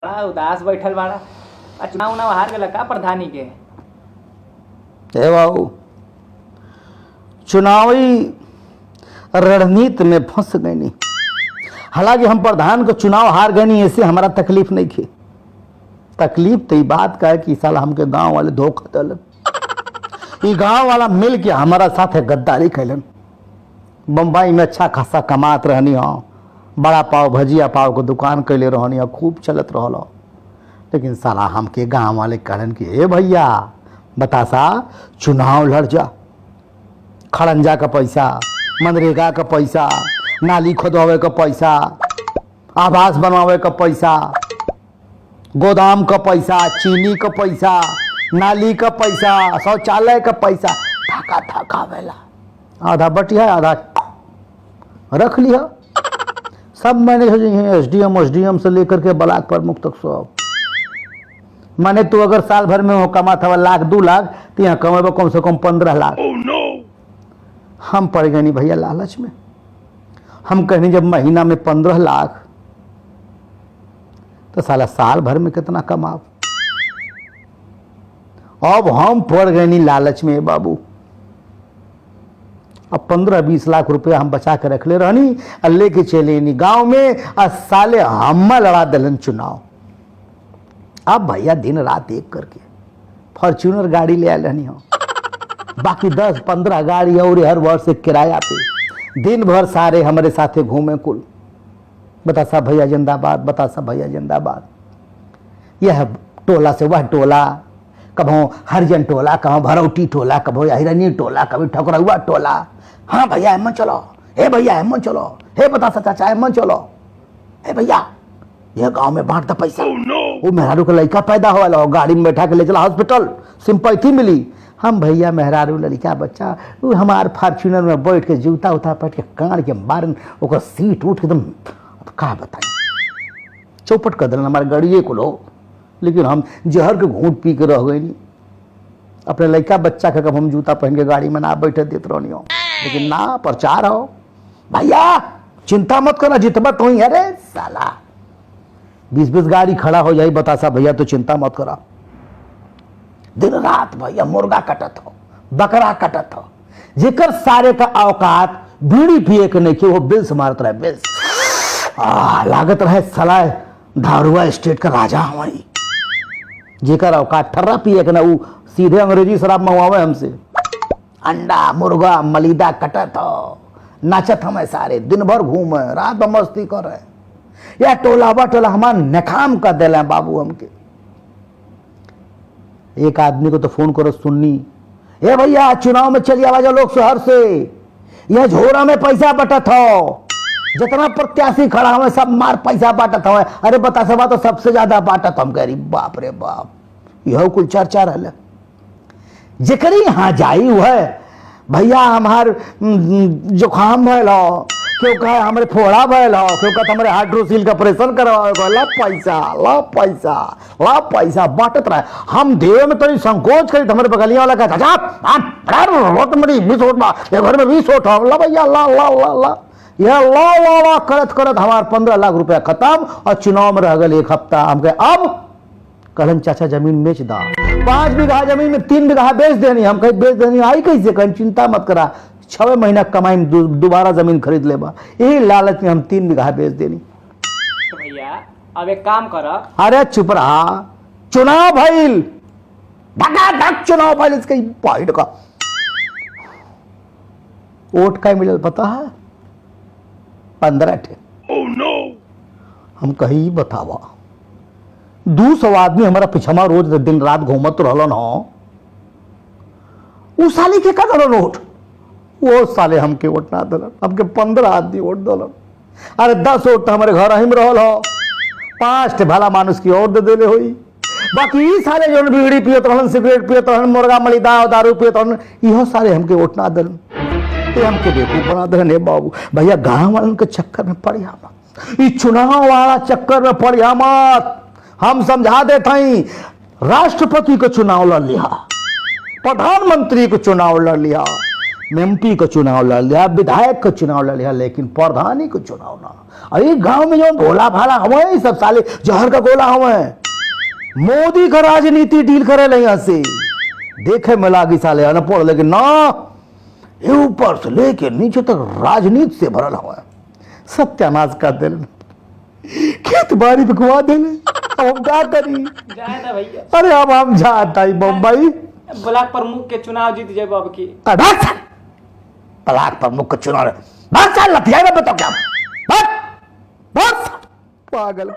बड़ा उदास बैठल बाड़ा। चुनाव उनाव हार गया का प्रधानी के? हे बाबू, चुनावी रणनीति में फंस गए नहीं। हालांकि हम प्रधान को चुनाव हार गए नहीं, ऐसे हमारा तकलीफ नहीं थी। तकलीफ तो ये बात का है कि साला हमके गांव वाले धोखा दलन, ये गांव वाला मिल के हमारा साथ गद्दारी कैलन। बम्बई में अच्छा खासा कमात रहनी हो, बड़ा पाव भजिया पाव को दुकान कैले रहनी हो, खूब चलत रहल। लेकिन साला हमके गांव वाले कहलन कि ए भैया बतासा चुनाव लड़ जा, खड़ंजा का पैसा, मनरेगा का पैसा, नाली खोदवावे का पैसा, आवास बनवावे का पैसा, गोदाम का पैसा, चीनी का पैसा, नाली का पैसा, शौचालय का पैसा, ठका ठका वेला आधा बटिया आधा रख लिया। सब मैनेज हो जाए, एसडीएम से लेकर के ब्लॉक प्रमुख तक सब। माने तू अगर साल भर में हो कमा था 1 लाख 2 लाख, तो यहाँ कमेबो कम से कम 15 लाख। हम पड़ गए नहीं भैया लालच में। हम कहने जब महीना में 15 लाख, तो साला साल भर में कितना कमाओ। अब हम पड़ गए नहीं लालच में बाबू। अब 15-20 लाख रुपया हम बचा के रख ले रहनी और लेके चले नहीं गांव में, और साले हम लड़ा दिलन चुनाव। अब भैया दिन रात एक करके फॉर्च्यूनर गाड़ी ले आए रहनी हो, बाकी 10-15 गाड़ी और हर वर्ष से किराया पे, दिन भर सारे हमारे साथे घूमे कुल। बता साहब भैया जिंदाबाद, बता साहब भैया जिंदाबाद। यह टोला से वह टोला, कभो हरिजन टोला, कभो भरौटी टोला, कभो हिरनी टोला, कभी ठकुरौआ टोला। हाँ भैया एमन चलो, हे भैया एमन चलो, हे बता सा चाचा एमन चलो, हे भैया यह गांव में बांट द पैसा। वो मेहरारू का लड़का पैदा हुआ, गाड़ी में बैठा के ले चला हॉस्पिटल, सिंपैथी मिली। हम भैया मेहरारू लड़का बच्चा वो हमार फॉर्च्यूनर में बैठ के जूता उता पहट के काड़ के मारन, ओकर सीट उठ एकदम का बताई चौपट कर दिलन हमारे गड़िए को लो। लेकिन हम जहर के घूंट पी के रह गए नहीं। अपने लड़का बच्चा का कब हम जूता पहन के गाड़ी में ना बैठे देते रहनी हो, लेकिन ना प्रचार हो। भैया चिंता मत करना, जितबा तो ही। अरे साला 20-20 गाड़ी खड़ा हो जाए, बता सा भैया तो चिंता मत करा। दिन रात भैया मुर्गा कटत हो, बकरा कटत हो, जेकर सारे का औकात बीड़ी पिए के नहीं कि वो बिल्स मारत रहे, बिल्स लागत रहे साला धारुआ स्टेट का राजा हमारी। जेकर औकात ठर्रा पिए के ना वो सीधे अंग्रेजी शराब मंगवावे हमसे। अंडा मुर्गा मलिदा कटत हो, नाचत हमें सारे दिन भर घूमे, रात में मस्ती कर रहे। या टोला बटोला हमार नकाम कर दिला बाबू हमके। एक आदमी को तो फोन करो सुननी, ए भैया चुनाव में चलिए आवाज लोग शहर से, यह झोरा में पैसा बटत हो, जितना प्रत्याशी खड़ा हुआ सब मार पैसा बांटत हुआ। अरे बता सवा तो सबसे ज्यादा बांटत हम। कह रही बाप रे बाप, यह कुल चर्चा रहा। जेकरी यहाँ जाई वह भैया हमार जुकाम भैल हो, क्यों कहे हमारे फोड़ा भैल हो, क्यों कहते हमारे हाइड्रोसील का ऑपरेशन करवाए, ला पैसा ला पैसा ला पैसा बांटत रहे। हम देव में तो संकोच करी, हमारे बगलिया वाला कहता घर में 20 वोट हो, ला भैया ला ला ला ला। यह ला ला ला करत करत हमार 15 लाख रुपया खत्म, और चुनाव में रह गए 1 हफ्ता। हम कहे अब कहलन चाचा जमीन बेच दा, 5 बीघा जमीन में 3 बीघा बेच देनी। हम कहे बेच देनी आई कैसे? कहन चिंता मत करा, 6 महीना कमाई दोबारा जमीन खरीद लेबा। यही लालच में हम 3 बीघा बेच देनी। तो भैया अब एक काम कर। अरे चुप रहा, चुनाव भइल, धक चुनाव भइल, इसका पॉइंट का वोट का मिलल पता है? 15 ठे। हम कही बतावा 200 आदमी हमारा पिछमा रोज दिन रात घूमत रहलन हो, उस साले के का दलन वोट? वो साले हमके वोट ना दलन, हमके 15 आदमी वोट दलन। अरे 10 वोट तो हमारे घर ही में रहल हो, 5 ठे भला मानुस की और दे देले होई। बाकी ई साले जो बीड़ी पियत रहलन, सिगरेट पियत रहलन, मुर्गा मलिदा दारू पियत रहलन, इहो साले हमके वोट ना दलन। तो हमके बेवकूफ बना दे बाबू। भैया गांव वालन के चक्कर में पड़िया मत, इस चुनाव वाला चक्कर में पड़िया मत। हम समझा देते हैं, राष्ट्रपति को चुनाव लड़ लिया, प्रधानमंत्री को चुनाव लड़ लिया, एमपी का चुनाव लड़ लिया, विधायक का चुनाव लड़ लिया, लेकिन प्रधानी का चुनाव ना। अरे गांव में जो भोला भाला हवे सब साले जहर का गोला हवे। मोदी का राजनीति डील करे ले यहाँ से देखे में लागी साले अनपढ़, लेकिन ना ये ऊपर से लेके नीचे तक राजनीति से भरल हवे। सत्यानाश कर दे, खेत बाड़ी बिकवा दे, हम क्या करी। जाए ना भैया, अरे अब हम जाता ही बम्बई ब्लॉक प्रमुख के चुनाव जीत जाए अब की। ब्लॉक प्रमुख का चुनाव लतिया में बताओ क्या बस पागल।